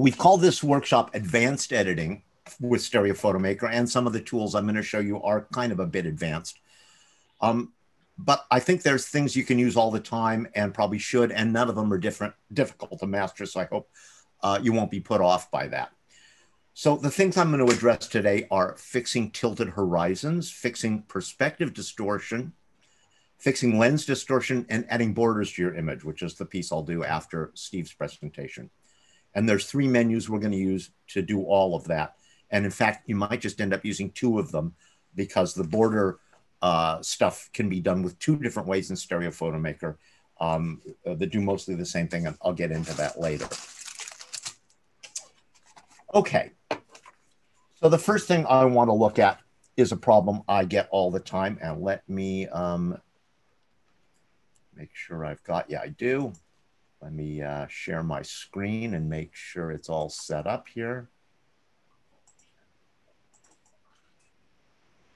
We've called this workshop Advanced Editing with Stereo Photomaker, and some of the tools I'm going to show you are kind of a bit advanced. But I think there's things you can use all the time and probably should, and none of them are difficult to master, so I hope you won't be put off by that. So the things I'm going to address today are fixing tilted horizons, fixing perspective distortion, fixing lens distortion, and adding borders to your image, which is the piece I'll do after Steve's presentation. And there's 3 menus we're going to use to do all of that. And in fact, you might just end up using 2 of them because the border stuff can be done with 2 different ways in Stereo Photomaker that do mostly the same thing, and I'll get into that later. Okay, so the first thing I want to look at is a problem I get all the time, and let me make sure I've got, yeah, I do. Let me share my screen and make sure it's all set up here.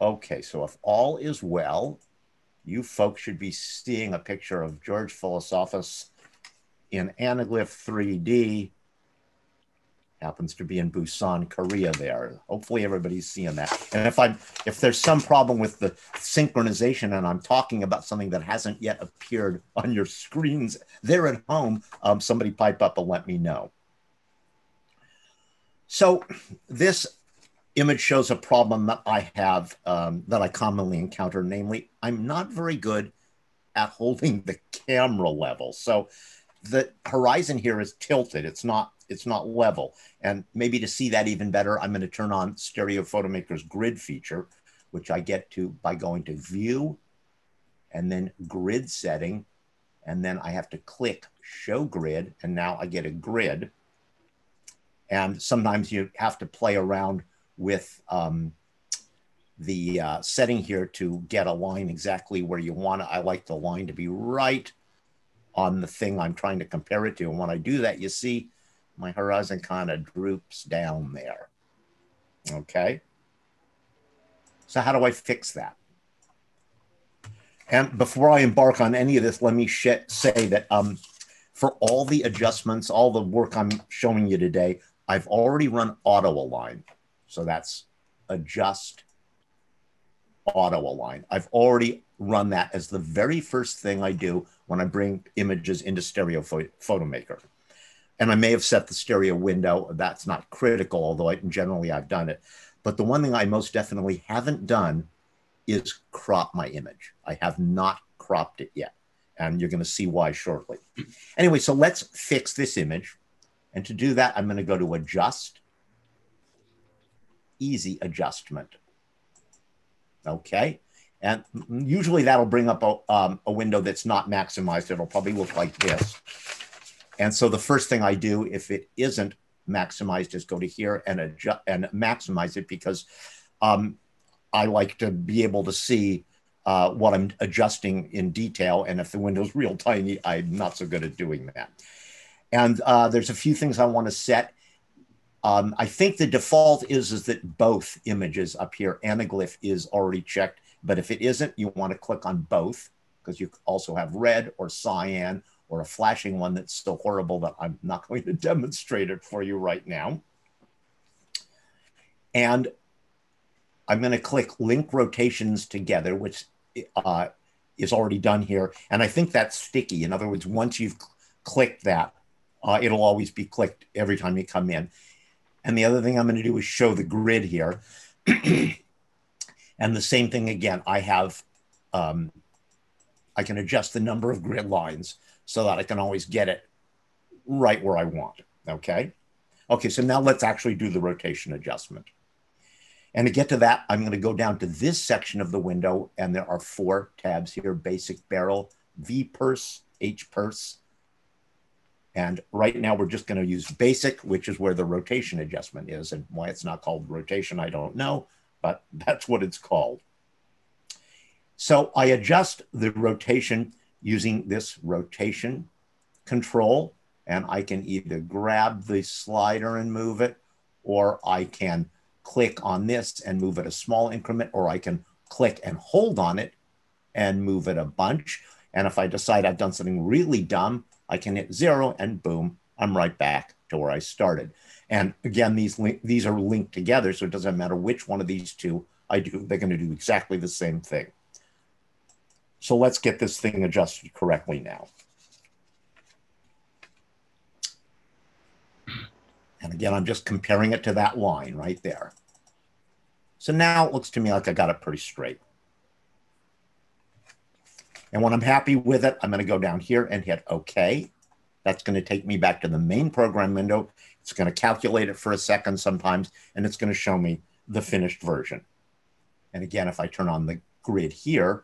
Okay, so if all is well, you folks should be seeing a picture of George Philosophos in Anaglyph 3D. Happens to be in Busan, Korea there. Hopefully everybody's seeing that. And if there's some problem with the synchronization and I'm talking about something that hasn't yet appeared on your screens there at home, somebody pipe up and let me know. So this image shows a problem that I have, that I commonly encounter, namely, I'm not very good at holding the camera level. So the horizon here is tilted. It's not level. And maybe to see that even better, I'm going to turn on Stereo Photomaker's grid feature, which I get to by going to View and then Grid Setting. And then I have to click Show Grid. And now I get a grid. And sometimes you have to play around with the setting here to get a line exactly where you want it. I like the line to be right on the thing I'm trying to compare it to. And when I do that, you see my horizon kind of droops down there. Okay. So how do I fix that? And before I embark on any of this, let me say that for all the adjustments, all the work I'm showing you today, I've already run auto align. So that's adjust auto align. I've already run that as the very first thing I do when I bring images into Stereo Photomaker. And I may have set the stereo window. That's not critical, although generally I've done it. But the one thing I most definitely haven't done is crop my image. I have not cropped it yet. And you're going to see why shortly. Anyway, so let's fix this image. And to do that, I'm going to go to Adjust, Easy Adjustment. Okay. And usually that'll bring up a window that's not maximized. It'll probably look like this. And so the first thing I do, if it isn't maximized, is go to here and adjust and maximize it, because I like to be able to see what I'm adjusting in detail. And if the window's real tiny, I'm not so good at doing that. And there's a few things I want to set. I think the default is that both images up here, Anaglyph is already checked. But if it isn't, you want to click on both, because you also have red or cyan, or a flashing one that's so horrible that I'm not going to demonstrate it for you right now. And I'm going to click Link Rotations Together, which is already done here. And I think that's sticky. In other words, once you've clicked that, it'll always be clicked every time you come in. And the other thing I'm going to do is show the grid here. And the same thing again, I have, I can adjust the number of grid lines so that I can always get it right where I want, okay? Okay, so now let's actually do the rotation adjustment. And to get to that, I'm gonna go down to this section of the window, and there are 4 tabs here: Basic, Barrel, V-Purse, H-Purse. And right now we're just gonna use Basic, which is where the rotation adjustment is, and why it's not called rotation, I don't know, but that's what it's called. So I adjust the rotation using this rotation control, and I can either grab the slider and move it, or I can click on this and move it a small increment, or I can click and hold on it and move it a bunch. And if I decide I've done something really dumb, I can hit 0 and boom, I'm right back to where I started. And again, these are linked together, so it doesn't matter which one of these two I do, they're going to do exactly the same thing. So let's get this thing adjusted correctly now. And again, I'm just comparing it to that line right there. So now it looks to me like I got it pretty straight. And when I'm happy with it, I'm going to go down here and hit OK. That's going to take me back to the main program window. It's going to calculate it for a second sometimes, and it's going to show me the finished version. And again, if I turn on the grid here,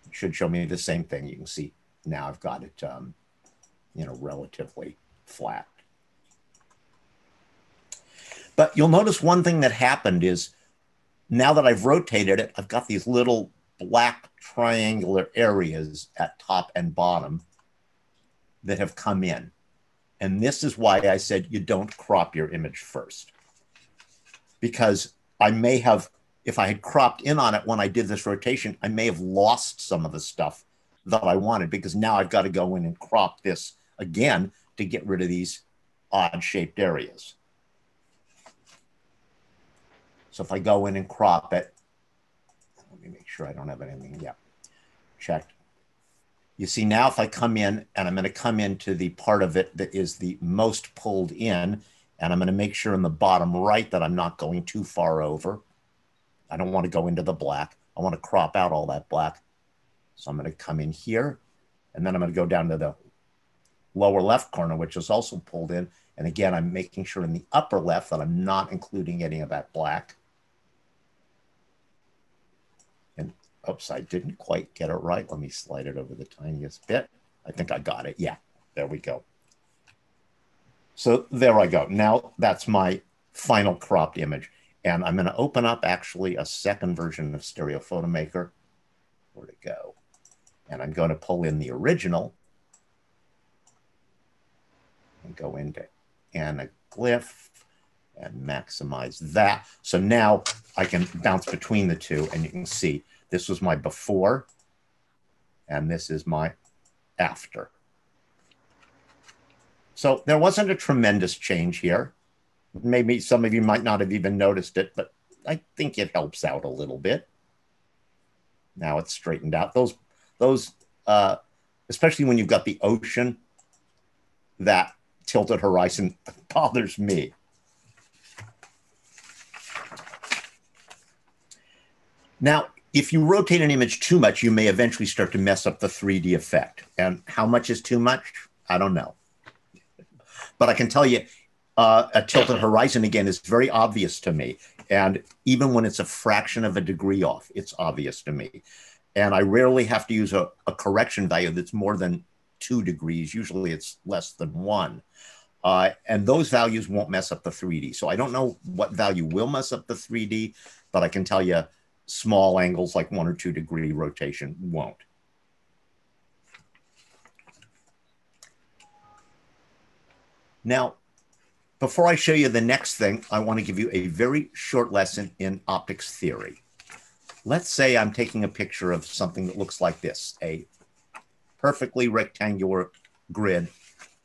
it should show me the same thing. You can see now I've got it, relatively flat. But you'll notice one thing that happened is now that I've rotated it, I've got these little black triangular areas at top and bottom that have come in. And this is why I said you don't crop your image first. Because I may have, if I had cropped in on it when I did this rotation, I may have lost some of the stuff that I wanted, because now I've got to go in and crop this again to get rid of these odd shaped areas. So if I go in and crop it, let me make sure I don't have anything yet checked. You see now if I come in, and I'm going to come into the part of it that is the most pulled in, and I'm going to make sure in the bottom right that I'm not going too far over. I don't want to go into the black. I want to crop out all that black. So I'm going to come in here, and then I'm going to go down to the lower left corner, which is also pulled in. And again, I'm making sure in the upper left that I'm not including any of that black. And oops, I didn't quite get it right. Let me slide it over the tiniest bit. I think I got it. Yeah, there we go. So there I go. Now that's my final cropped image. And I'm going to open up actually a second version of Stereo Photomaker. Where'd it go? And I'm going to pull in the original and go into Anaglyph and maximize that. So now I can bounce between the two, and you can see this was my before and this is my after. So there wasn't a tremendous change here. Maybe some of you might not have even noticed it, but I think it helps out a little bit. Now it's straightened out. Those especially when you've got the ocean, that tilted horizon bothers me. Now, if you rotate an image too much, you may eventually start to mess up the 3D effect. And how much is too much? I don't know. But I can tell you, a tilted horizon, again, is very obvious to me. And even when it's a fraction of a degree off, it's obvious to me. And I rarely have to use a correction value that's more than 2 degrees. Usually it's less than 1. And those values won't mess up the 3D. So I don't know what value will mess up the 3D, but I can tell you small angles like 1 or 2 degree rotation won't. Now, before I show you the next thing, I want to give you a very short lesson in optics theory. Let's say I'm taking a picture of something that looks like this, a perfectly rectangular grid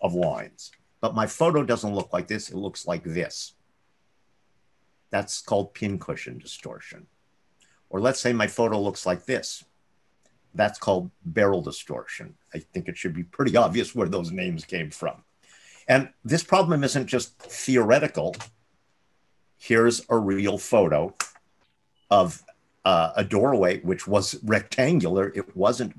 of lines. But my photo doesn't look like this, it looks like this. That's called pincushion distortion. Or let's say my photo looks like this. That's called barrel distortion. I think it should be pretty obvious where those names came from. And this problem isn't just theoretical. Here's a real photo of a doorway, which was rectangular. It wasn't,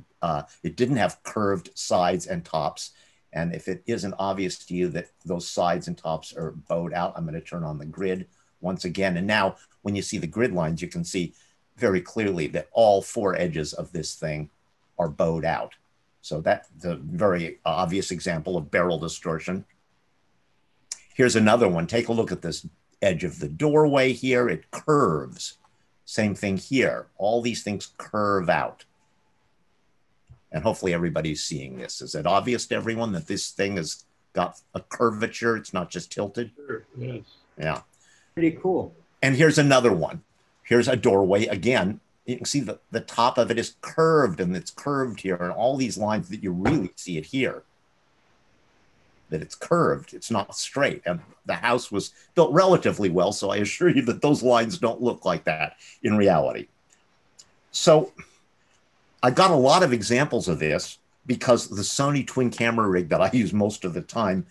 it didn't have curved sides and tops. And if it isn't obvious to you that those sides and tops are bowed out, I'm going to turn on the grid once again. And now when you see the grid lines, you can see very clearly that all 4 edges of this thing are bowed out. So that's a very obvious example of barrel distortion. Here's another one. Take a look at this edge of the doorway here. It curves. Same thing here. All these things curve out. And hopefully everybody's seeing this. Is it obvious to everyone that this thing has got a curvature? It's not just tilted? Sure, yes. Yeah. Pretty cool. And here's another one. Here's a doorway again. You can see the top of it is curved, and it's curved here, and all these lines that you really see it here. that it's curved. It's not straight. And the house was built relatively well, so I assure you that those lines don't look like that in reality. So I got a lot of examples of this because the Sony twin camera rig that I use most of the time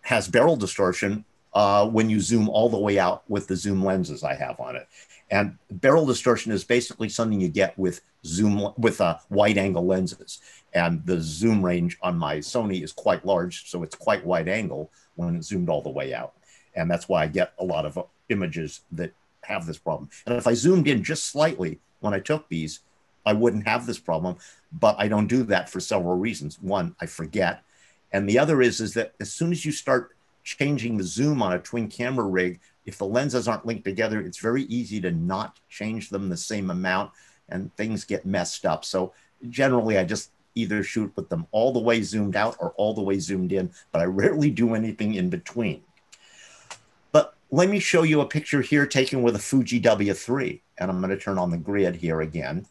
has barrel distortion when you zoom all the way out with the zoom lenses I have on it. And barrel distortion is basically something you get with wide angle lenses. And the zoom range on my Sony is quite large, so it's quite wide angle when it's zoomed all the way out. And that's why I get a lot of images that have this problem. And if I zoomed in just slightly when I took these, I wouldn't have this problem, but I don't do that for several reasons. One, I forget. And the other is that as soon as you start changing the zoom on a twin camera rig, if the lenses aren't linked together, it's very easy to not change them the same amount and things get messed up. So generally I just either shoot with them all the way zoomed out or all the way zoomed in, but I rarely do anything in between. But let me show you a picture here taken with a Fuji W3, and I'm going to turn on the grid here again.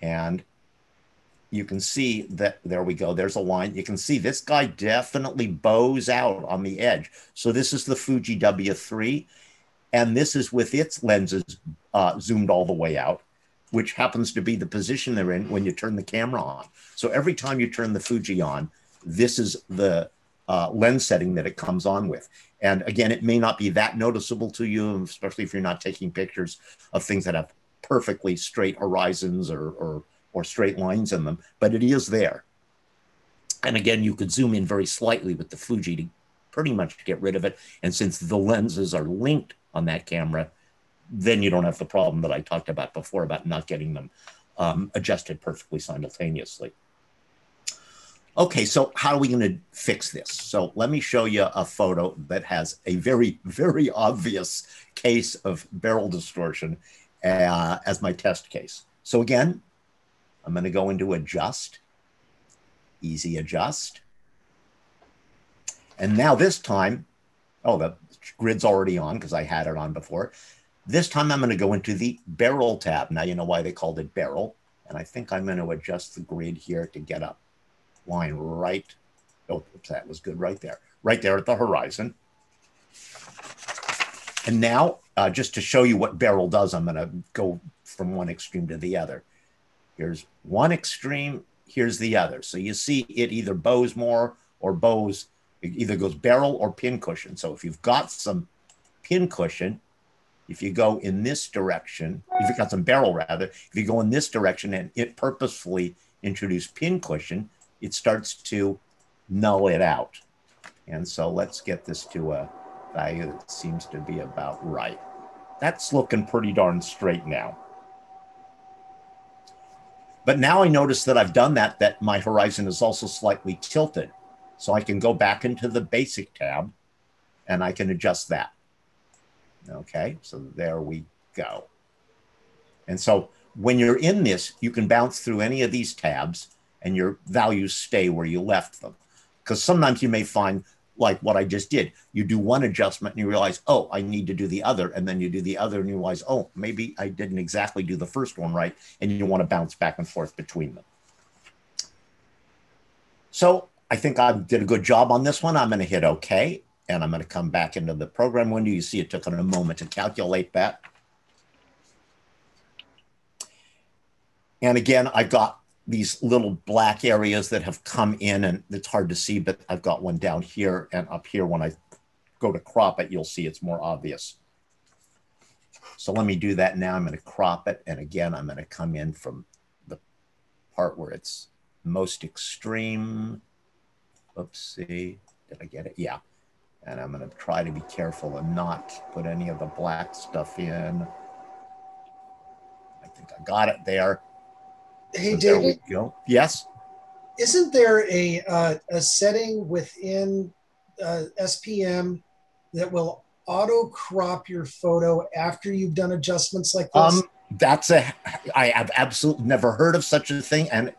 And you can see that, there we go, there's a line. You can see this guy definitely bows out on the edge. So this is the Fuji W3, and this is with its lenses zoomed all the way out, which happens to be the position they're in when you turn the camera on. So every time you turn the Fuji on, this is the lens setting that it comes on with. And again, it may not be that noticeable to you, especially if you're not taking pictures of things that have perfectly straight horizons or straight lines in them, but it is there. And again, you could zoom in very slightly with the Fuji to pretty much get rid of it. And since the lenses are linked on that camera, then you don't have the problem that I talked about before about not getting them adjusted perfectly simultaneously. Okay, so how are we going to fix this? So let me show you a photo that has a very, very obvious case of barrel distortion as my test case. So again, I'm going to go into adjust, easy adjust. And now this time, oh, the grid's already on because I had it on before. This time I'm going to go into the barrel tab. Now you know why they called it barrel. And I think I'm going to adjust the grid here to get a line right. Oh, oops, that was good right there. Right there at the horizon. And now, just to show you what barrel does, I'm going to go from one extreme to the other. Here's one extreme, here's the other. So you see it either bows more or bows, it either goes barrel or pincushion. So if you've got some pincushion, if you go in this direction, if you've got some barrel rather, if you go in this direction and it purposefully introduce pincushion, it starts to null it out. And so let's get this to a value that seems to be about right. That's looking pretty darn straight now. But now I notice that I've done that my horizon is also slightly tilted. So I can go back into the basic tab and I can adjust that. Okay, so there we go. And so when you're in this, you can bounce through any of these tabs and your values stay where you left them. Because sometimes you may find, like what I just did, you do one adjustment and you realize, oh, I need to do the other. And then you do the other and you realize, oh, maybe I didn't exactly do the first one right. And you want to bounce back and forth between them. So I think I did a good job on this one. I'm going to hit OK. And I'm going to come back into the program window. You see it took a moment to calculate that. And again, I've got these little black areas that have come in, and it's hard to see, but I've got one down here and up here. When I go to crop it, you'll see it's more obvious. So let me do that now. I'm going to crop it. And again, I'm going to come in from the part where it's most extreme. Oopsie, did I get it? Yeah. And I'm going to try to be careful and not put any of the black stuff in. I think I got it there. Hey, so David. There we go. Yes? Isn't there a setting within SPM that will auto crop your photo after you've done adjustments like this? I have absolutely never heard of such a thing. And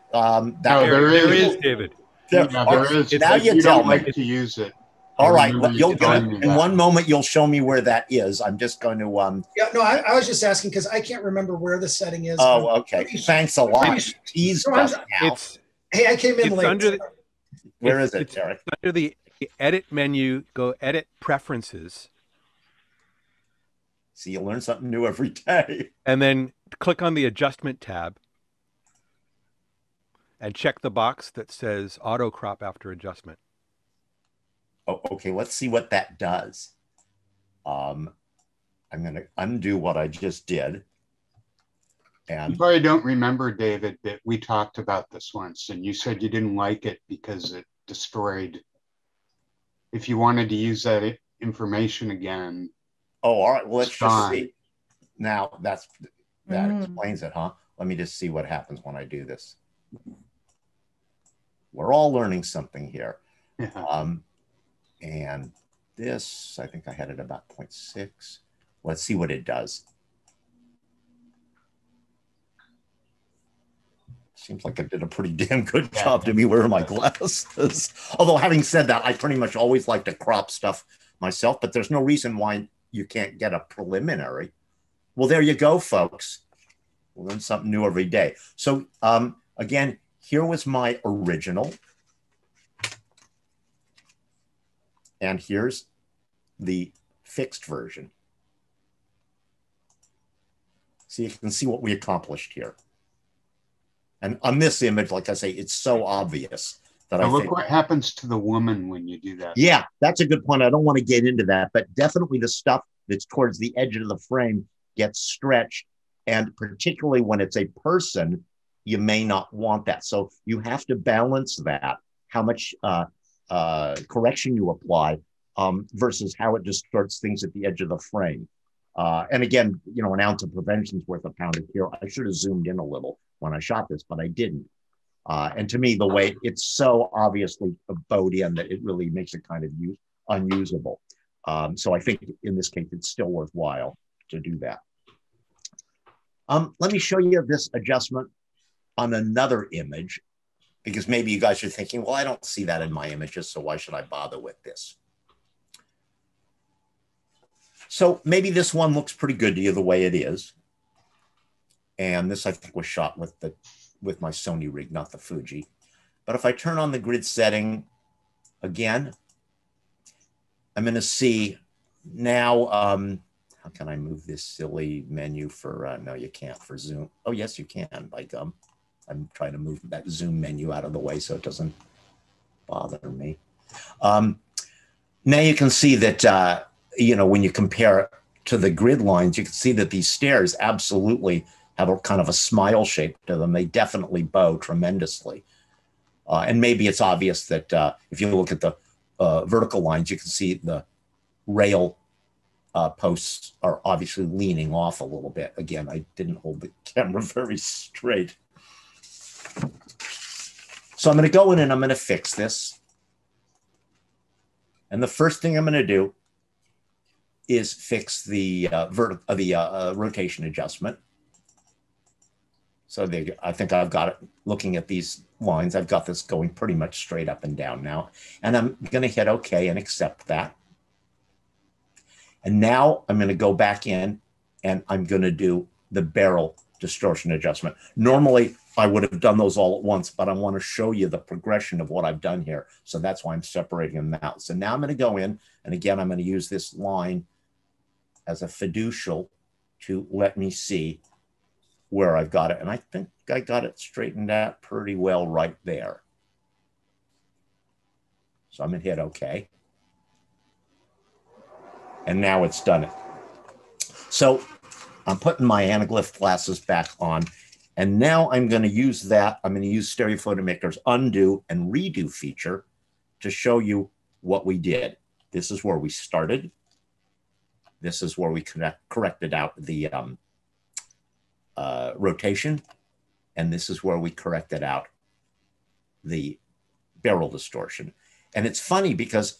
there is, David. There is. Now you tell me. To use it. All right, you'll get it. In one moment, you'll show me where that is. I'm just going to. Yeah, no, I was just asking because I can't remember where the setting is. Oh, okay. Thanks a lot. Hey, I came in late. Where is it, Eric? Under the edit menu, go edit preferences. See, you learn something new every day. And then click on the adjustment tab and check the box that says auto crop after adjustment. Oh, okay, let's see what that does. I'm going to undo what I just did. And you probably don't remember, David, that we talked about this once, and you said you didn't like it because it destroyed. If you wanted to use that information again. Oh, all right. Well, let's just see. Now that explains it, huh? Let me just see what happens when I do this. We're all learning something here. Yeah. And this, I think I had it about 0.6. Let's see what it does. Seems like I did a pretty damn good job to me wearing my glasses. Although having said that, I pretty much always like to crop stuff myself, but there's no reason why you can't get a preliminary. Well, there you go, folks. We'll learn something new every day. So again, here was my original. And here's the fixed version. So you can see what we accomplished here. And on this image, like I say, it's so obvious that now look what happens to the woman when you do that. Yeah, that's a good point. I don't want to get into that, but definitely the stuff that's towards the edge of the frame gets stretched. And particularly when it's a person, you may not want that. So you have to balance that, how much correction you apply versus how it distorts things at the edge of the frame. And again, you know, an ounce of prevention's worth a pound of cure. I should have zoomed in a little when I shot this, but I didn't. And to me, the way it's so obviously bowed in that it really makes it kind of unusable. So I think in this case, it's still worthwhile to do that. Let me show you this adjustment on another image, because maybe you guys are thinking, well, I don't see that in my images, so why should I bother with this? So maybe this one looks pretty good to you the way it is. And this, I think, was shot with my Sony rig, not the Fuji. But if I turn on the grid setting again, I'm going to see now, how can I move this silly menu for, no, you can't for zoom. Oh, yes, you can, by gum. I'm trying to move that zoom menu out of the way so it doesn't bother me. Now you can see that, you know, when you compare it to the grid lines, you can see that these stairs absolutely have a kind of a smile shape to them. They definitely bow tremendously. And maybe it's obvious that if you look at the vertical lines, you can see the rail posts are obviously leaning off a little bit. Again, I didn't hold the camera very straight. So I'm going to go in and I'm going to fix this. And the first thing I'm going to do is fix the rotation adjustment. So I think I've got it. Looking at these lines, I've got this going pretty much straight up and down now. And I'm going to hit OK and accept that. And now I'm going to go back in and I'm going to do the barrel distortion adjustment. Normally, I would have done those all at once, but I want to show you the progression of what I've done here. So that's why I'm separating them out. So now I'm going to go in, and again, I'm going to use this line as a fiducial to let me see where I've got it. And I think I got it straightened out pretty well right there. So I'm going to hit OK. And now it's done it. So I'm putting my anaglyph glasses back on. And now I'm going to use that. I'm going to use Stereo Photomaker's undo and redo feature to show you what we did. This is where we started. This is where we corrected out the rotation. And this is where we corrected out the barrel distortion. And it's funny because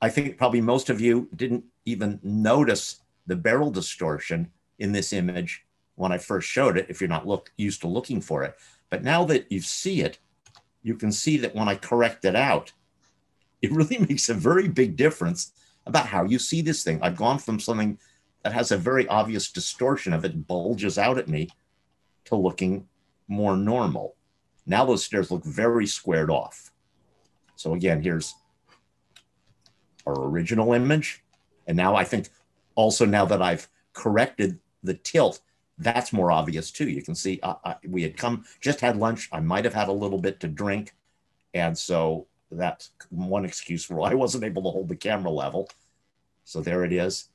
I think probably most of you didn't even notice the barrel distortion in this image when I first showed it, if you're not used to looking for it. But now that you see it, you can see that when I correct it out, it really makes a very big difference about how you see this thing. I've gone from something that has a very obvious distortion of it, bulges out at me, to looking more normal. Now those stairs look very squared off. So again, here's our original image. And now I think also now that I've corrected the tilt, that's more obvious too. You can see we had just had lunch. I might have had a little bit to drink. And so that's one excuse for why I wasn't able to hold the camera level. So there it is.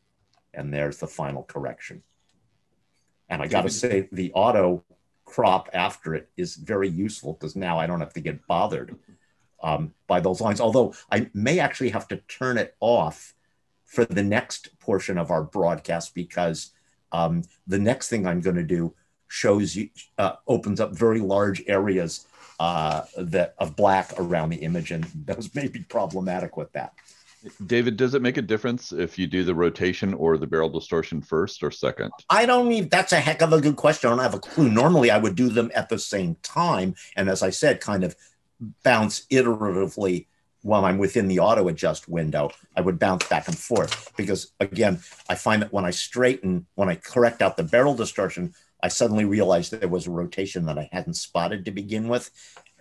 And there's the final correction. And I got to say, the auto crop after it is very useful because now I don't have to get bothered by those lines. Although I may actually have to turn it off for the next portion of our broadcast because the next thing I'm going to do shows you, opens up very large areas of black around the image, and those may be problematic with that. David, does it make a difference if you do the rotation or the barrel distortion first or second? I don't even, that's a heck of a good question. I don't have a clue. Normally I would do them at the same time. And as I said, kind of bounce iteratively while I'm within the auto adjust window. I would bounce back and forth because again, I find that when I correct out the barrel distortion, I suddenly realized that there was a rotation that I hadn't spotted to begin with.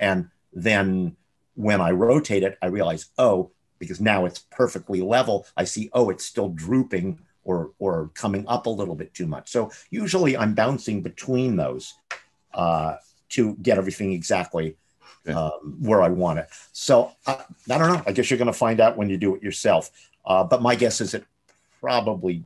And then when I rotate it, I realize, oh, because now it's perfectly level, I see, oh, it's still drooping or coming up a little bit too much. So usually I'm bouncing between those to get everything exactly where I want it. So I don't know. I guess you're going to find out when you do it yourself. But my guess is it probably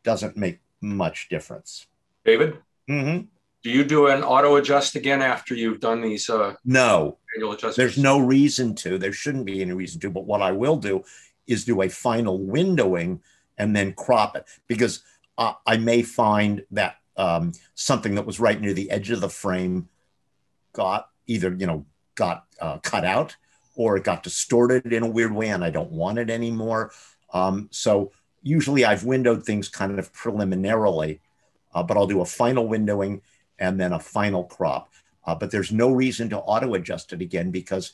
doesn't make much difference. David? Mm-hmm. Do you do an auto adjust again after you've done these no manual adjustments? There's no reason to. There shouldn't be any reason to. But what I will do is do a final windowing and then crop it because I may find that something that was right near the edge of the frame got either cut out or it got distorted in a weird way and I don't want it anymore. So usually I've windowed things kind of preliminarily, but I'll do a final windowing and then a final crop. But there's no reason to auto adjust it again because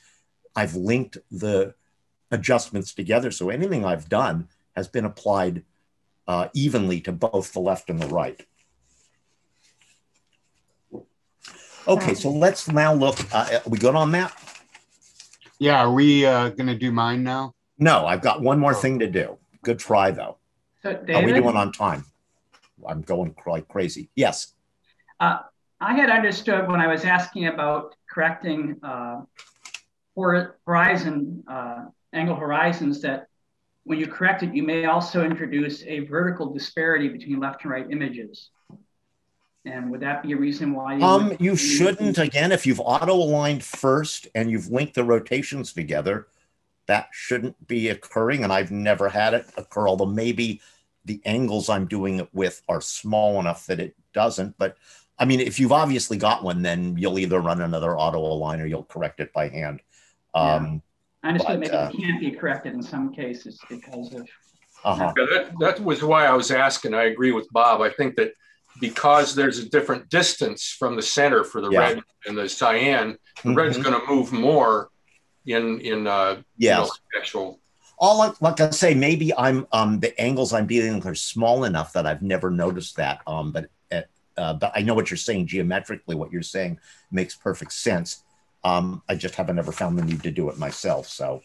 I've linked the adjustments together. So anything I've done has been applied evenly to both the left and the right. Okay, so let's now look. We good on that? Yeah, are we going to do mine now? No, I've got one more thing to do. Good try, though. So, David, are we doing on time? I'm going like crazy. Yes. I had understood when I was asking about correcting horizon, angle horizons, that when you correct it, you may also introduce a vertical disparity between left and right images. And would that be a reason why you shouldn't? Again, if you've auto-aligned first and you've linked the rotations together, that shouldn't be occurring. And I've never had it occur, although maybe the angles I'm doing it with are small enough that it doesn't. But I mean, if you've obviously got one, then you'll either run another auto-align or you'll correct it by hand. I understand maybe it can't be corrected in some cases because of... Yeah, that was why I was asking. I agree with Bob. I think that because there's a different distance from the center for the red and the cyan, the red's going to move more in actual... Like I say, maybe I'm the angles I'm dealing with are small enough that I've never noticed that. But I know what you're saying geometrically. What you're saying makes perfect sense. I just haven't ever found the need to do it myself. So,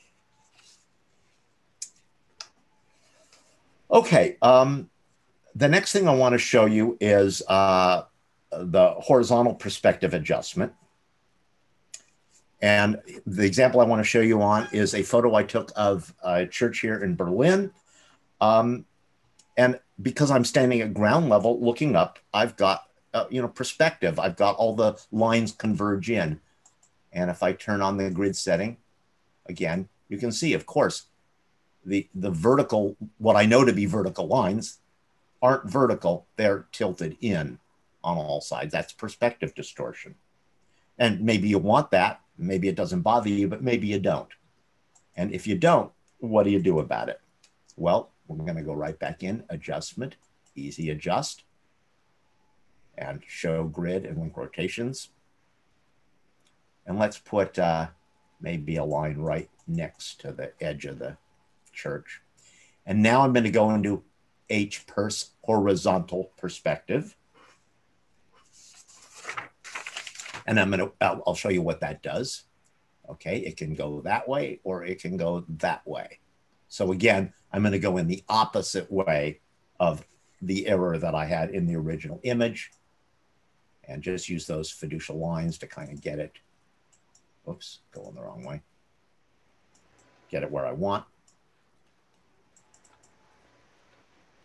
okay. The next thing I want to show you is the horizontal perspective adjustment. And the example I want to show you on is a photo I took of a church here in Berlin. And because I'm standing at ground level looking up, I've got, perspective. I've got all the lines converge in. And if I turn on the grid setting, again, you can see, of course, the vertical, what I know to be vertical lines aren't vertical. They're tilted in on all sides. That's perspective distortion. And maybe you want that. Maybe it doesn't bother you, but maybe you don't. And if you don't, what do you do about it? Well, we're going to go right back in, adjustment, easy adjust, and show grid and link rotations. And let's put maybe a line right next to the edge of the church. And now I'm going to go into H-pers, horizontal perspective. And I'll show you what that does. Okay, it can go that way or it can go that way. So again, I'm going to go in the opposite way of the error that I had in the original image and just use those fiducial lines to kind of get it. Oops, going the wrong way. Get it where I want.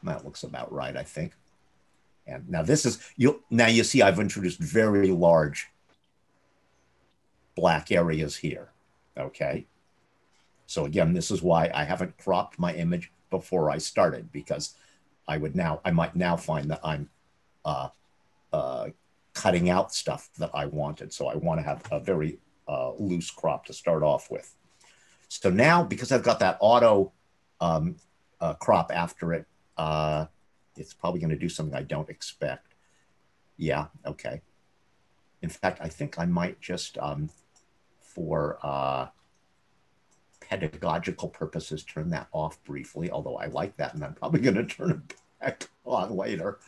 That looks about right, I think. And now this is, now you see I've introduced very large black areas here, okay? So again, this is why I haven't cropped my image before I started, because I might now find that I'm cutting out stuff that I wanted. So I want to have a very loose crop to start off with. So now, because I've got that auto crop after it, it's probably going to do something I don't expect. Yeah, okay. In fact, I think I might just, for pedagogical purposes, turn that off briefly, although I like that, and I'm probably going to turn it back on later.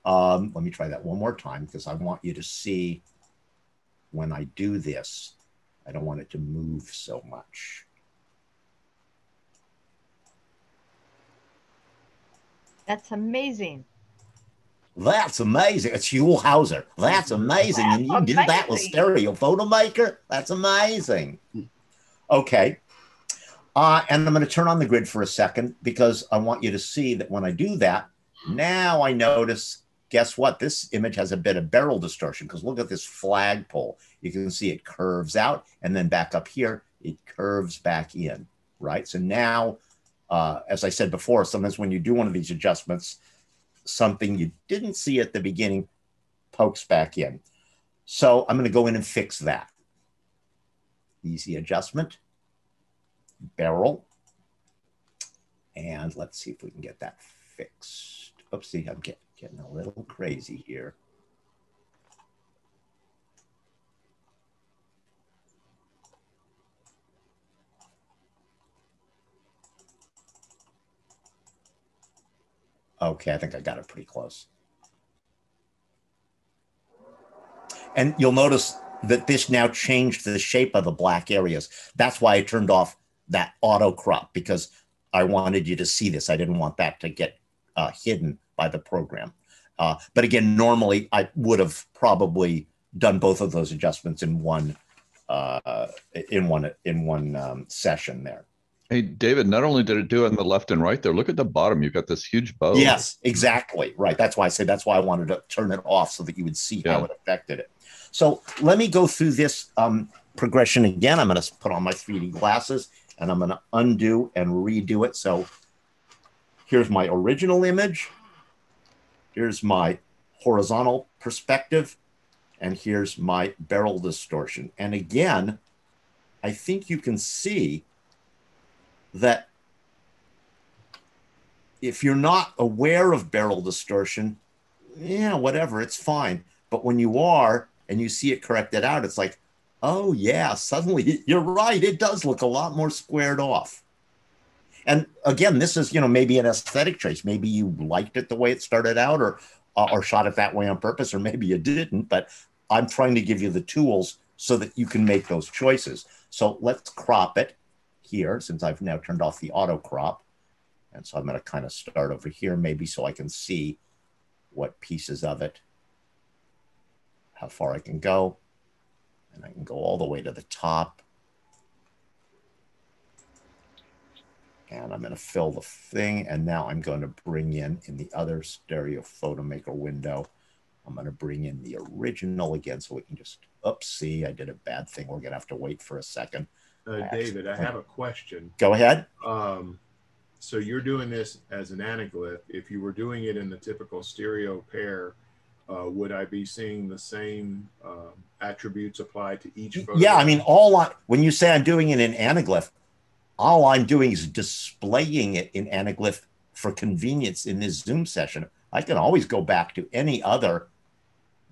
Let me try that one more time, because I want you to see when I do this, I don't want it to move so much. That's amazing. That's amazing. It's Huell Hauser. That's amazing. And you did that with Stereo Photomaker? That's amazing. Okay. And I'm going to turn on the grid for a second, because I want you to see that when I do that, now I notice, guess what? This image has a bit of barrel distortion, because look at this flagpole. You can see it curves out, and then back up here, it curves back in, right? So now, as I said before, sometimes when you do one of these adjustments, something you didn't see at the beginning pokes back in. So I'm going to go in and fix that. Easy adjustment, barrel, and let's see if we can get that fixed. Oopsie, I'm getting a little crazy here. Okay, I think I got it pretty close. And you'll notice that this now changed the shape of the black areas. That's why I turned off that auto crop, because I wanted you to see this. I didn't want that to get hidden by the program. But again, normally I would have probably done both of those adjustments in one session there. Hey, David, not only did it do it on the left and right there, look at the bottom. You've got this huge bow. Yes, exactly. Right. That's why I said, that's why I wanted to turn it off, so that you would see how it affected it. So let me go through this progression again. I'm going to put on my 3D glasses, and I'm going to undo and redo it. So here's my original image. Here's my horizontal perspective. And here's my barrel distortion. And again, I think you can see that if you're not aware of barrel distortion, yeah, whatever, it's fine. But when you are, and you see it corrected out, it's like, oh yeah, suddenly you're right. It does look a lot more squared off. And again, this is, maybe an aesthetic choice. Maybe you liked it the way it started out, or shot it that way on purpose, or maybe you didn't, but I'm trying to give you the tools so that you can make those choices. So let's crop it here, since I've now turned off the auto crop. And so I'm going to kind of start over here, maybe, so I can see what pieces of it, how far I can go. And I can go all the way to the top. And I'm going to fill the thing. And now I'm going to bring in the other Stereo Photomaker window, I'm going to bring in the original again, so we can just, oops, see, I did a bad thing. We're going to have to wait for a second. David, I have a question. Go ahead. So you're doing this as an anaglyph. If you were doing it in the typical stereo pair, would I be seeing the same attributes applied to each photo? Yeah, I mean, when you say I'm doing it in anaglyph, all I'm doing is displaying it in anaglyph for convenience in this Zoom session. I can always go back to any other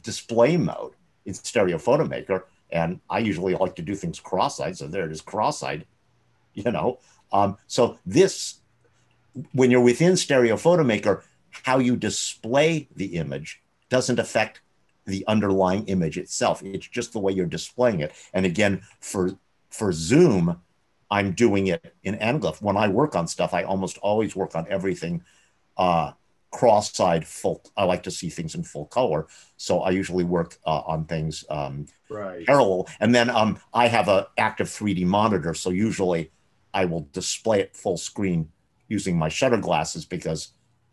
display mode in Stereo Photomaker, and I usually like to do things cross-eyed, so there it is, cross-eyed, So this, when you're within Stereo Photomaker, how you display the image doesn't affect the underlying image itself. It's just the way you're displaying it. And again, for For Zoom, I'm doing it in Anglyph. When I work on stuff, I almost always work on everything cross-side full. I like to see things in full color, so I usually work on things parallel. And then I have an active 3D monitor, so usually I will display it full screen using my shutter glasses because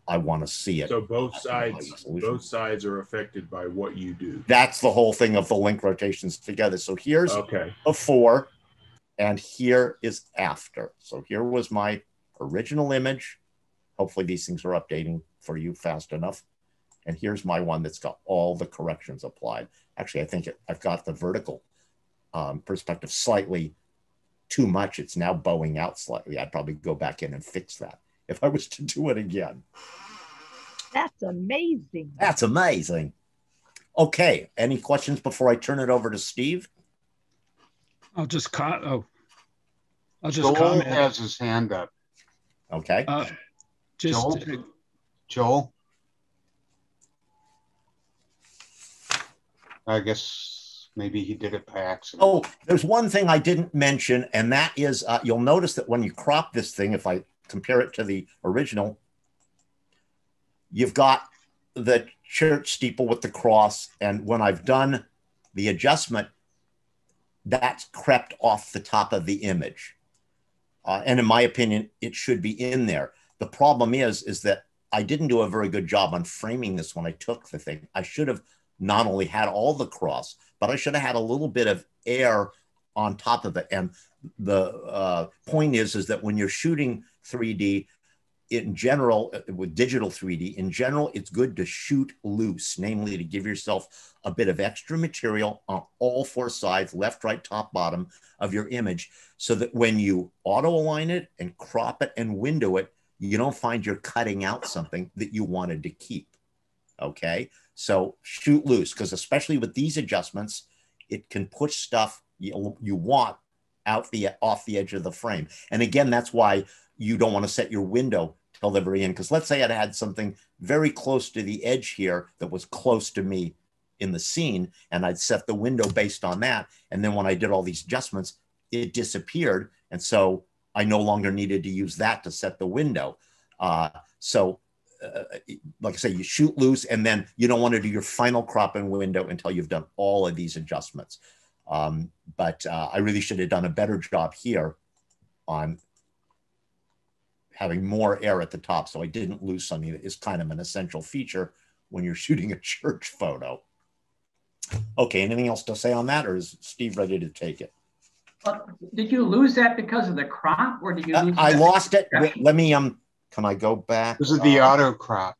I want to see it. So both sides are affected by what you do. That's the whole thing of the link rotations together. So here's before, and here is after. So here was my original image. Hopefully these things are updating for you fast enough. And here's my one that's got all the corrections applied. Actually, I think I've got the vertical perspective slightly too much. It's now bowing out slightly. I'd probably go back in and fix that if I was to do it again. That's amazing. That's amazing. Okay, any questions before I turn it over to Steve? I'll just Joel comment. has his hand up. Okay. Joel? I guess maybe he did it by accident. Oh, there's one thing I didn't mention, and that is you'll notice that when you crop this thing, if I compare it to the original, you've got the church steeple with the cross, and when I've done the adjustment, that's crept off the top of the image. And in my opinion, it should be in there. The problem is that I didn't do a very good job on framing this when I took the thing. I should have not only had all the cross, but I should have had a little bit of air on top of it. And the point is that when you're shooting 3D, in general, with digital 3D, in general, it's good to shoot loose, namely to give yourself a bit of extra material on all four sides, left, right, top, bottom of your image, so that when you auto align it and crop it and window it, you don't find you're cutting out something that you wanted to keep. Okay, so shoot loose, because especially with these adjustments, it can push stuff you want off the edge of the frame. And again, that's why you don't want to set your window till the very end, because let's say I'd had something very close to the edge here that was close to me in the scene, and I'd set the window based on that, and then when I did all these adjustments, it disappeared, and so I no longer needed to use that to set the window. Like I say, you shoot loose, and then you don't want to do your final crop and window until you've done all of these adjustments. But I really should have done a better job here on having more air at the top, so I didn't lose something that is kind of an essential feature when you're shooting a church photo. Okay, anything else to say on that, or is Steve ready to take it? Did you lose that because of the crop, or did you lose I lost it. Let me, can I go back? This is the auto crop.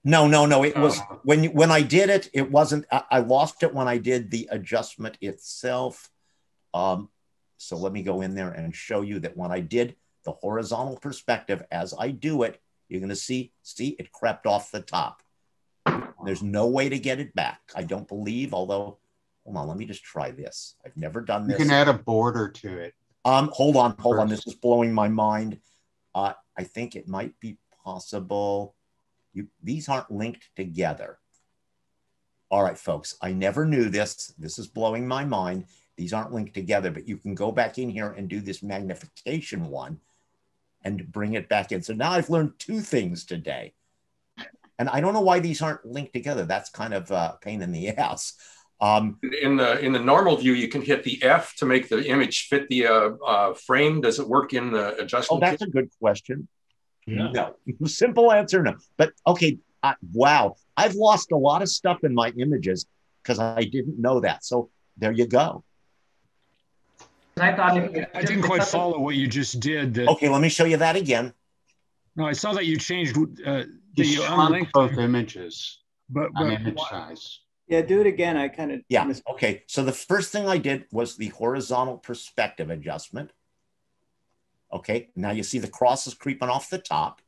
No. It was, when I did it, it wasn't, I lost it when I did the adjustment itself. So let me go in there and show you that when I did the horizontal perspective, as I do it, you're going to see it crept off the top. There's no way to get it back, I don't believe, although, hold on, let me just try this. I've never done this. You can add a border to it. Hold on. This is blowing my mind. I think it might be possible. These aren't linked together. All right, folks, I never knew this. This is blowing my mind. These aren't linked together, but you can go back in here and do this magnification one and bring it back in. So now I've learned two things today. And I don't know why these aren't linked together. That's kind of a pain in the ass. In the normal view, you can hit the F to make the image fit the frame. Does it work in the adjustment? Oh, that's a good question. Yeah. No, simple answer, no. But okay, wow. I've lost a lot of stuff in my images because I didn't know that. So there you go. I thought I didn't quite follow what you just did. Okay, let me show you that again. No, I saw that you changed you unlinked both images but on image size. Yeah, do it again. I kind of Okay, so the first thing I did was the horizontal perspective adjustment. Okay, now you see the crosses creeping off the top.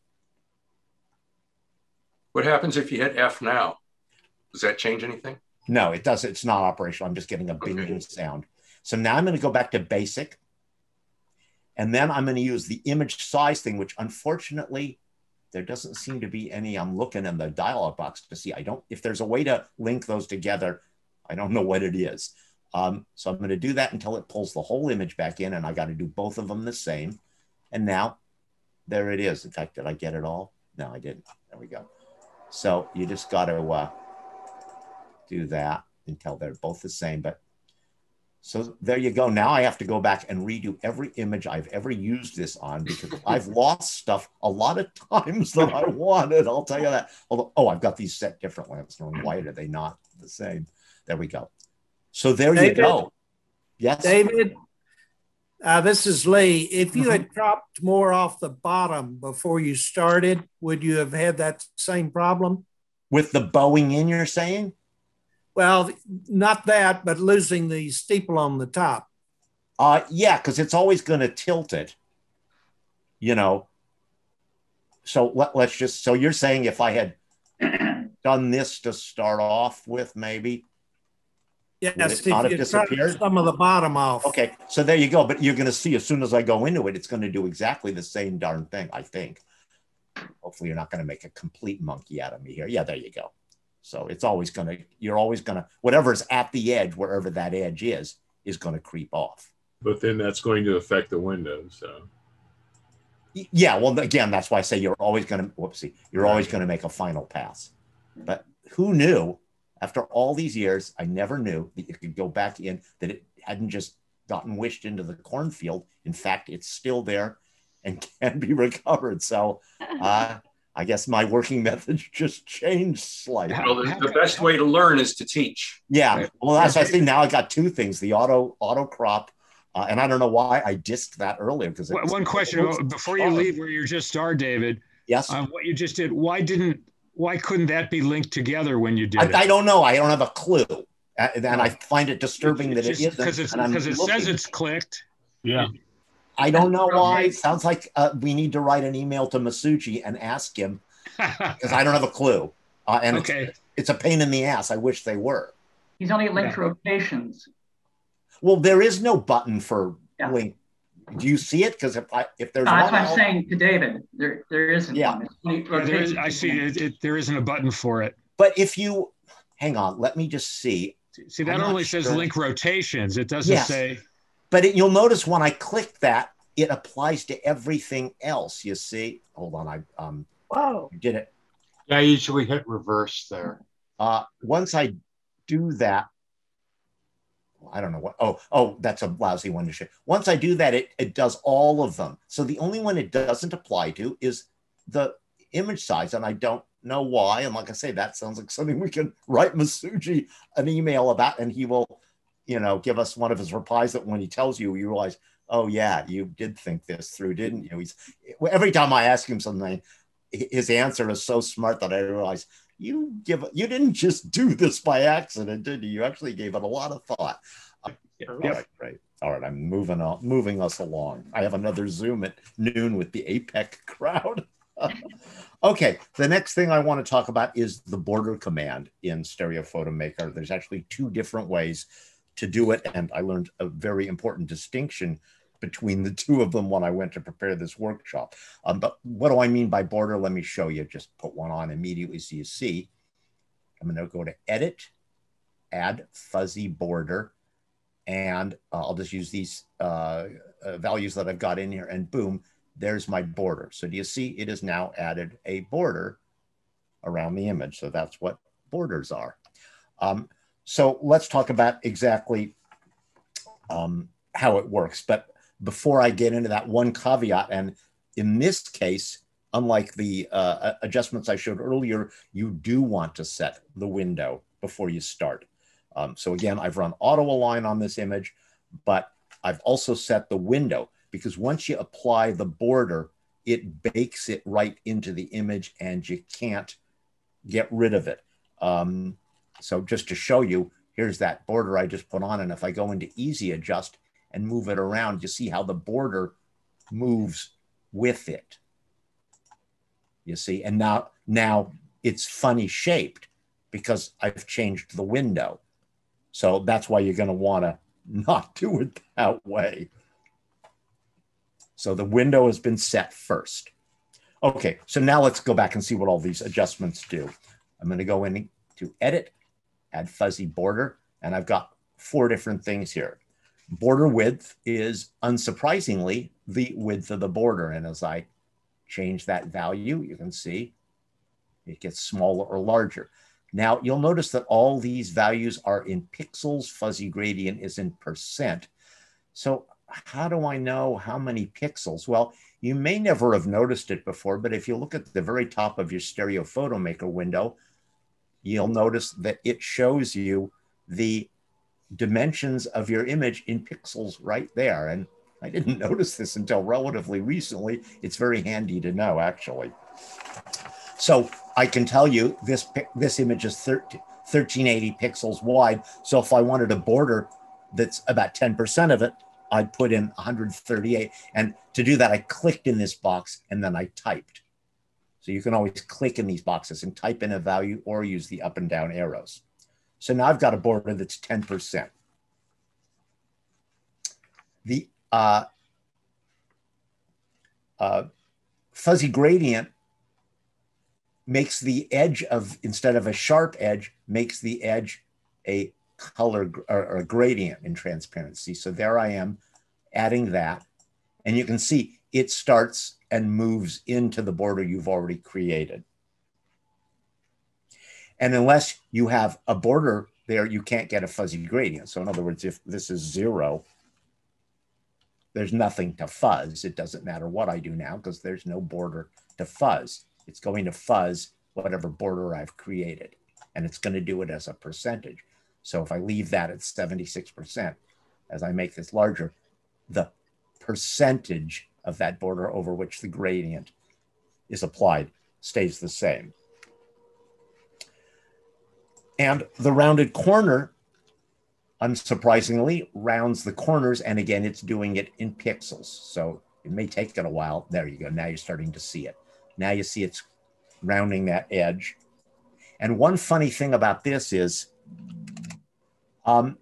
What happens if you hit F now? Does that change anything? No, it doesn't. It's not operational. I'm just getting a binging sound. So now I'm going to go back to basic. And then I'm going to use the image size thing, which unfortunately, there doesn't seem to be any. I'm looking in the dialog box to see. If there's a way to link those together, I don't know what it is. So I'm going to do that until it pulls the whole image back in, and I got to do both of them the same. And now there it is. In fact, did I get it all? No, I didn't. There we go. So you just got to do that until they're both the same. But so there you go. Now I have to go back and redo every image I've ever used this on, because I've lost stuff a lot of times that I wanted. I'll tell you that. Although, oh, I've got these set differently. I'm wondering, why are they not the same? There we go. So there David, you go. Yes, David, this is Lee. If you had cropped more off the bottom before you started, would you have had that same problem? With the bowing in, you're saying? Well, not that, but losing the steeple on the top. Yeah, because it's always going to tilt it, you know. So let's just, so you're saying if I had done this to start off with, maybe? Yes, if not have disappeared? Some of the bottom off. Okay, so there you go. But you're going to see as soon as I go into it, it's going to do exactly the same darn thing, I think. Hopefully you're not going to make a complete monkey out of me here. Yeah, there you go. So it's always going to, you're always going to, whatever's at the edge, wherever that edge is going to creep off. But then that's going to affect the window. So yeah, well, again, that's why I say you're always going to, whoopsie, you're always going to make a final pass. But who knew? After all these years, I never knew that you could go back in, that it hadn't just gotten wished into the cornfield. In fact, it's still there and can be recovered. So I guess my working method just changed slightly. Well, the best way to learn is to teach. Yeah. Well, that's, I think now I got two things, the auto crop. And I don't know why I disked that earlier. Because one question before you leave where you just are, David. Yes. What you just did, why couldn't that be linked together when you did it? I don't know. I don't have a clue. And I find it disturbing that it isn't. Because it says it's clicked. Yeah. I don't know why. It sounds like we need to write an email to Masuji and ask him, because I don't have a clue. And okay. It's a pain in the ass. I wish they were. He's only linked rotations. Well, there is no button for link. Do you see it? Because if there's that's what I'm saying to David. There isn't one. I see it. There isn't a button for it. But if you hang on, let me just see. See, that only says link rotations. It doesn't say. But you'll notice when I click that, it applies to everything else. You see? Hold on, Whoa! Did it? Yeah, I usually hit reverse there. Once I do that, I don't know what. Oh, that's a lousy one to show. Once I do that, it does all of them. So the only one it doesn't apply to is the image size, and I don't know why. And like I say, that sounds like something we can write Masuji an email about, and he will, give us one of his replies that when he tells you, you realize, oh yeah, you did think this through, didn't you? Every time I ask him something, his answer is so smart that I realize you didn't just do this by accident, did you? You actually gave it a lot of thought. All right, great. All right, I'm moving us along. I have another Zoom at noon with the APEC crowd. Okay, the next thing I want to talk about is the border command in Stereo Photomaker. There's actually two different ways to do it, and I learned a very important distinction between the two of them when I went to prepare this workshop. But what do I mean by border? Let me show you. Just put one on immediately so you see. I'm going to go to Edit, Add Fuzzy Border, and I'll just use these values that I've got in here, and boom, there's my border. So do you see it has now added a border around the image? So that's what borders are. So let's talk about exactly how it works. But before I get into that, one caveat, and in this case, unlike the adjustments I showed earlier, you do want to set the window before you start. So again, I've run auto align on this image, but I've also set the window, because once you apply the border, it bakes it right into the image and you can't get rid of it. So just to show you, here's that border I just put on. And if I go into easy adjust and move it around, you see how the border moves with it. You see, and now it's funny shaped because I've changed the window. So that's why you're going to want to not do it that way. So the window has been set first. Okay, so now let's go back and see what all these adjustments do. I'm going to go in to Edit, Add Fuzzy Border, and I've got 4 different things here. Border width is unsurprisingly the width of the border. And as I change that value, you can see it gets smaller or larger. Now you'll notice that all these values are in pixels. Fuzzy gradient is in percent. So how do I know how many pixels? Well, you may never have noticed it before, but if you look at the very top of your Stereo Photomaker window, you'll notice that it shows you the dimensions of your image in pixels right there. And I didn't notice this until relatively recently. It's very handy to know, actually. So I can tell you this image is 1380 pixels wide. So if I wanted a border that's about 10% of it, I'd put in 138. And to do that, I clicked in this box and then I typed. So you can always click in these boxes and type in a value or use the up and down arrows. So now I've got a border that's 10%. The fuzzy gradient makes the edge of, instead of a sharp edge, makes the edge a color or a gradient in transparency. So there I am adding that. And you can see it starts and moves into the border you've already created. And unless you have a border there, you can't get a fuzzy gradient. So in other words, if this is 0, there's nothing to fuzz. It doesn't matter what I do now because there's no border to fuzz. It's going to fuzz whatever border I've created. And it's going to do it as a percentage. So if I leave that at 76%, as I make this larger, the percentage of that border over which the gradient is applied stays the same. And the rounded corner, unsurprisingly, rounds the corners. And again, it's doing it in pixels. So it may take it a while. There you go. Now you're starting to see it. Now you see it's rounding that edge. And one funny thing about this is when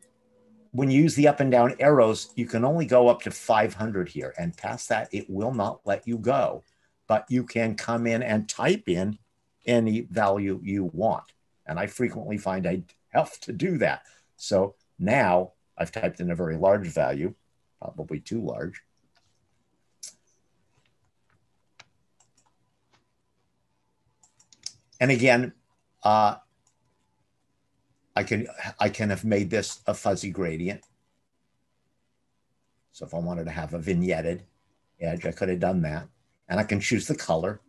you use the up and down arrows, you can only go up to 500 here. And past that, it will not let you go. But you can come in and type in any value you want. And I frequently find I have to do that. So now I've typed in a very large value, probably too large. And again, I can have made this a fuzzy gradient. So if I wanted to have a vignetted edge, I could have done that. And I can choose the color.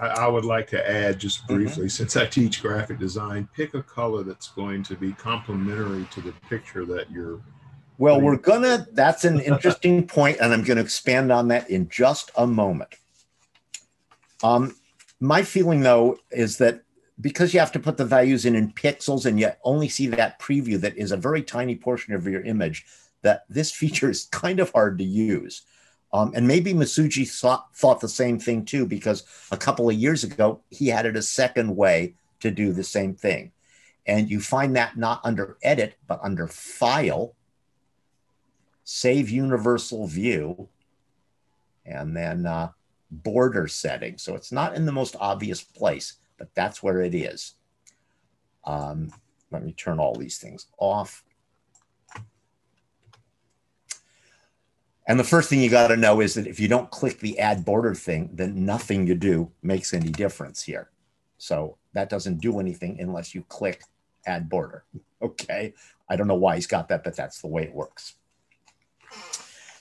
I would like to add just briefly, since I teach graphic design, pick a color that's going to be complementary to the picture that you're. Well, that's an interesting point, and I'm going to expand on that in just a moment. My feeling, though, is that because you have to put the values in pixels and you only see that preview that is a very tiny portion of your image, that this feature is kind of hard to use. And maybe Masuji thought the same thing too, because a couple of years ago, he added a second way to do the same thing. And you find that not under Edit, but under File, Save Universal View, and then Border Settings. So it's not in the most obvious place, but that's where it is. Let me turn all these things off. And the first thing you got to know is that if you don't click the add border thing, then nothing you do makes any difference here. So that doesn't do anything unless you click add border. Okay. I don't know why he's got that, but that's the way it works.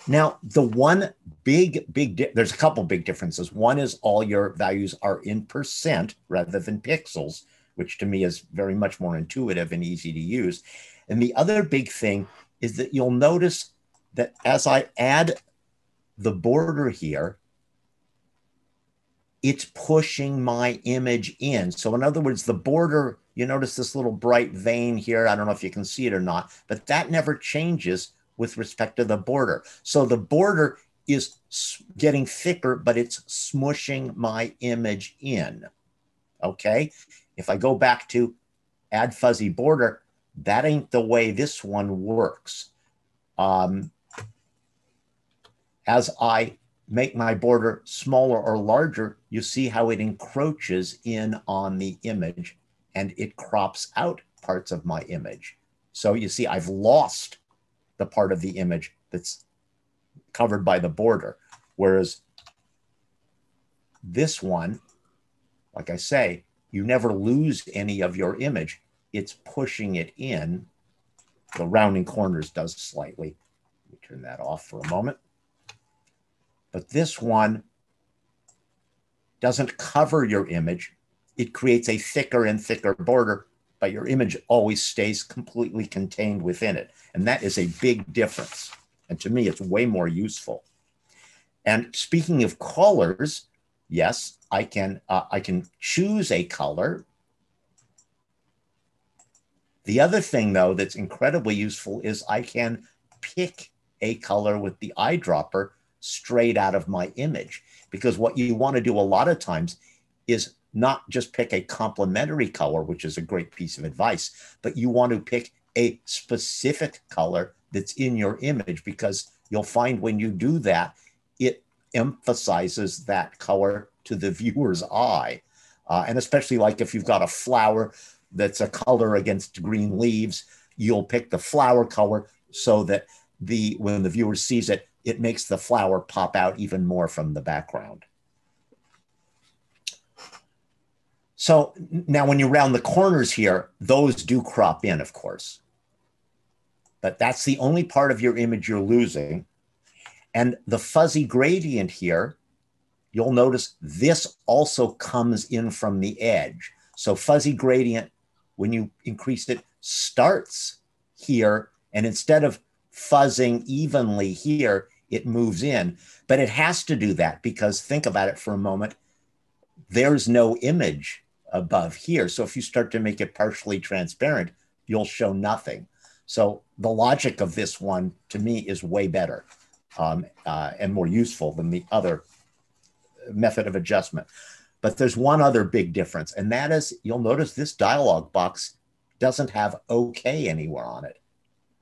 Now, the one there's a couple big differences. One is all your values are in percent rather than pixels, which to me is very much more intuitive and easy to use. And the other big thing is that you'll notice that as I add the border here, it's pushing my image in. So in other words, the border, you notice this little bright vein here. I don't know if you can see it or not, but that never changes with respect to the border. So the border is getting thicker, but it's smushing my image in. Okay. If I go back to add fuzzy border, that ain't the way this one works. As I make my border smaller or larger, you see how it encroaches in on the image and it crops out parts of my image. So you see, I've lost the part of the image that's covered by the border. Whereas this one, like I say, you never lose any of your image. It's pushing it in. The rounding corners does slightly. Let me turn that off for a moment. But this one doesn't cover your image. It creates a thicker and thicker border, but your image always stays completely contained within it. And that is a big difference. And to me, it's way more useful. And speaking of colors, yes, I can choose a color. The other thing, though, that's incredibly useful is I can pick a color with the eyedropper straight out of my image. Because what you want to do a lot of times is not just pick a complementary color, which is a great piece of advice, but you want to pick a specific color that's in your image, because you'll find when you do that, it emphasizes that color to the viewer's eye. And especially like if you've got a flower that's a color against green leaves, you'll pick the flower color so that when the viewer sees it, it makes the flower pop out even more from the background. So now when you round the corners here, those do crop in, of course. But that's the only part of your image you're losing. And the fuzzy gradient here, you'll notice this also comes in from the edge. So fuzzy gradient, when you increase it, starts here. And instead of fuzzing evenly here, it moves in. But it has to do that because think about it for a moment. There's no image above here. So if you start to make it partially transparent, you'll show nothing. So the logic of this one, to me, is way better and more useful than the other method of adjustment. But there's one other big difference, and that is you'll notice this dialog box doesn't have OK anywhere on it.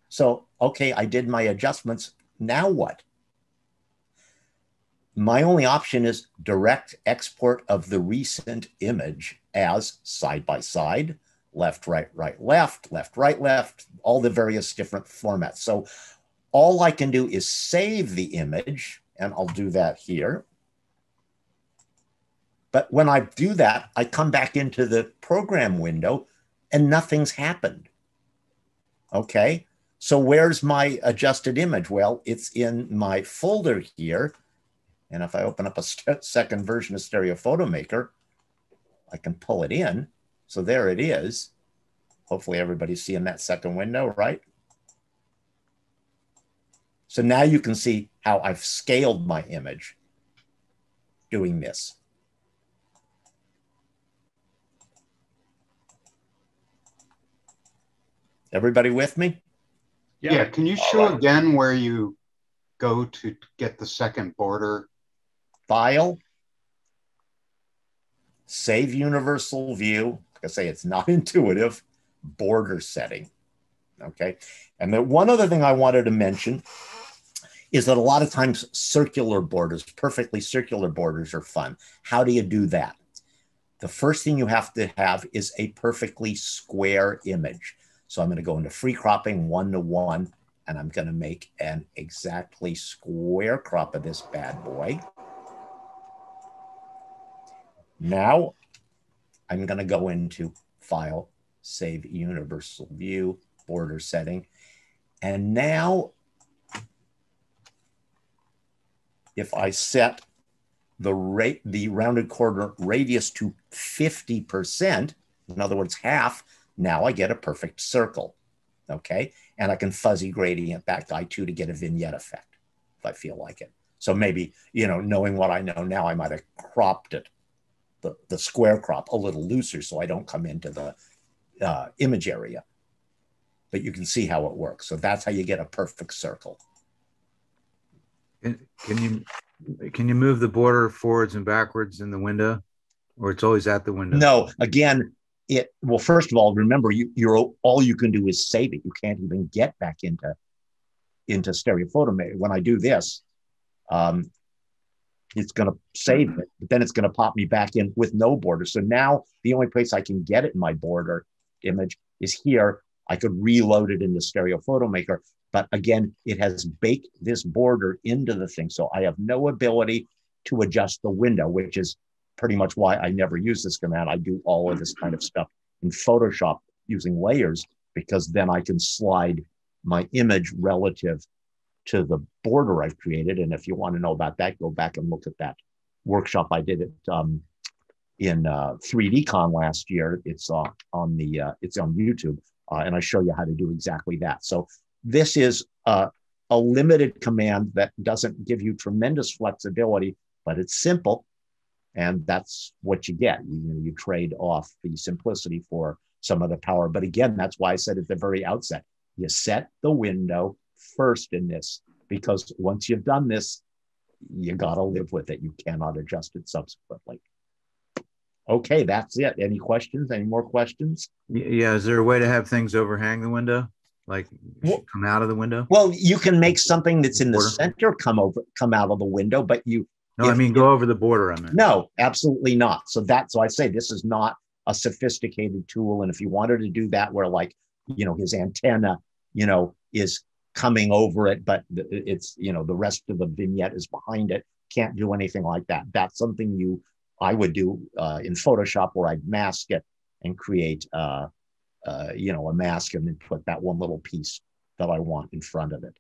So, okay, I did my adjustments. Now what? My only option is direct export of the recent image as side by side, left, right, right, left, left, right, left, all the various different formats. So all I can do is save the image, and I'll do that here. But when I do that, I come back into the program window and nothing's happened. Okay, so where's my adjusted image? Well, it's in my folder here. And if I open up a second version of Stereo Photomaker, I can pull it in. So there it is. Hopefully everybody's seeing that second window, right? So now you can see how I've scaled my image doing this. Everybody with me? Yeah, can you show again where you go to get the second border? File, save universal view. Like I say, it's not intuitive. Border setting. Okay. And then one other thing I wanted to mention is that a lot of times circular borders, perfectly circular borders, are fun. How do you do that? The first thing you have to have is a perfectly square image. So I'm going to go into free cropping 1:1, and I'm going to make an exactly square crop of this bad boy. Now I'm going to go into File, Save Universal View, Border Setting. And now if I set the rounded corner radius to 50%, in other words, half, now I get a perfect circle. Okay. And I can fuzzy gradient that guy too to get a vignette effect if I feel like it. So maybe, you know, knowing what I know now, I might have cropped it, the square crop, a little looser so I don't come into the image area. But you can see how it works. So that's how you get a perfect circle. Can you move the border forwards and backwards in the window, or it's always at the window? No, again, well, first of all, remember all you can do is save it. You can't even get back into Stereo Photomaker. When I do this, it's going to save it, but then it's going to pop me back in with no border. So now the only place I can get it in my border image is here. I could reload it into Stereo Photomaker, but again, it has baked this border into the thing. So I have no ability to adjust the window, which is pretty much why I never use this command. I do all of this kind of stuff in Photoshop using layers, because then I can slide my image relative to the border I've created. And if you want to know about that, go back and look at that workshop I did in 3DCon last year. It's on YouTube, and I show you how to do exactly that. So this is a limited command that doesn't give you tremendous flexibility, but it's simple, and that's what you get. You trade off the simplicity for some of the power. But again, that's why I said at the very outset, you set the window first in this, because once you've done this, you got to live with it. You cannot adjust it subsequently. Okay, that's it. Any questions? Any more questions? Yeah, is there a way to have things overhang the window? Like come out of the window? Well, you can make something that's in the center come out of the window, but No, I mean go over the border. I mean. No, absolutely not. So I say this is not a sophisticated tool. And if you wanted to do that, where like, his antenna, is coming over it, but it's, the rest of the vignette is behind it, can't do anything like that. That's something I would do in Photoshop, where I'd mask it and create, a mask, and then put that one little piece that I want in front of it.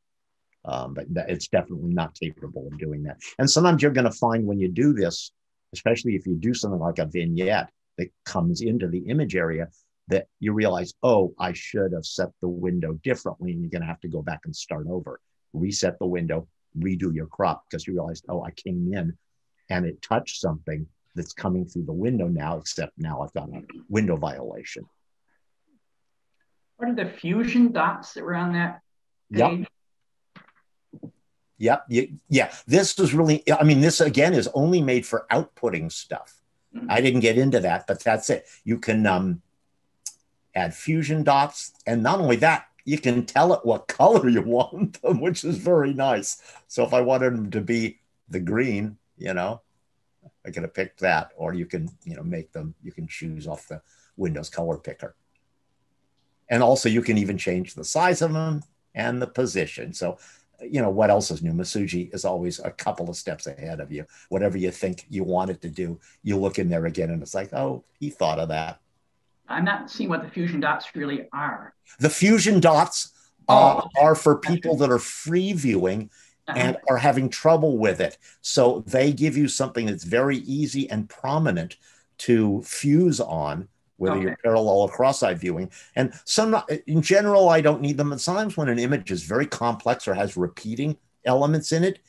But it's definitely not capable of doing that. And sometimes you're going to find when you do this, especially if you do something like a vignette that comes into the image area, that you realize, oh, I should have set the window differently. And you're going to have to go back and start over, reset the window, redo your crop, because you realized, oh, I came in and it touched something that's coming through the window now, except now I've got a window violation. What are the fusion dots that were on that page? Yep. Yeah. This was really, this again is only made for outputting stuff. Mm-hmm. I didn't get into that, but that's it. You can add fusion dots. And not only that, you can tell it what color you want them, which is very nice. So if I wanted them to be the green, I could have picked that, or you can, make them, you can choose off the Windows color picker. And also you can even change the size of them and the position. So, what else is new? Masuji is always a couple of steps ahead of you. Whatever you think you want it to do, you look in there again and it's like, oh, he thought of that. I'm not seeing what the fusion dots really are. The fusion dots are for people that are free viewing and are having trouble with it. So they give you something that's very easy and prominent to fuse on, whether you're parallel or cross-eye viewing. And in general, I don't need them. And sometimes when an image is very complex or has repeating elements in it,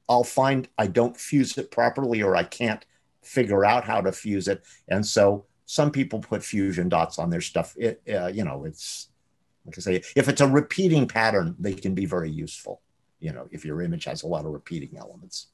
I'll find I don't fuse it properly, or I can't figure out how to fuse it. And so some people put fusion dots on their stuff. It's, like I say, if it's a repeating pattern, they can be very useful, if your image has a lot of repeating elements.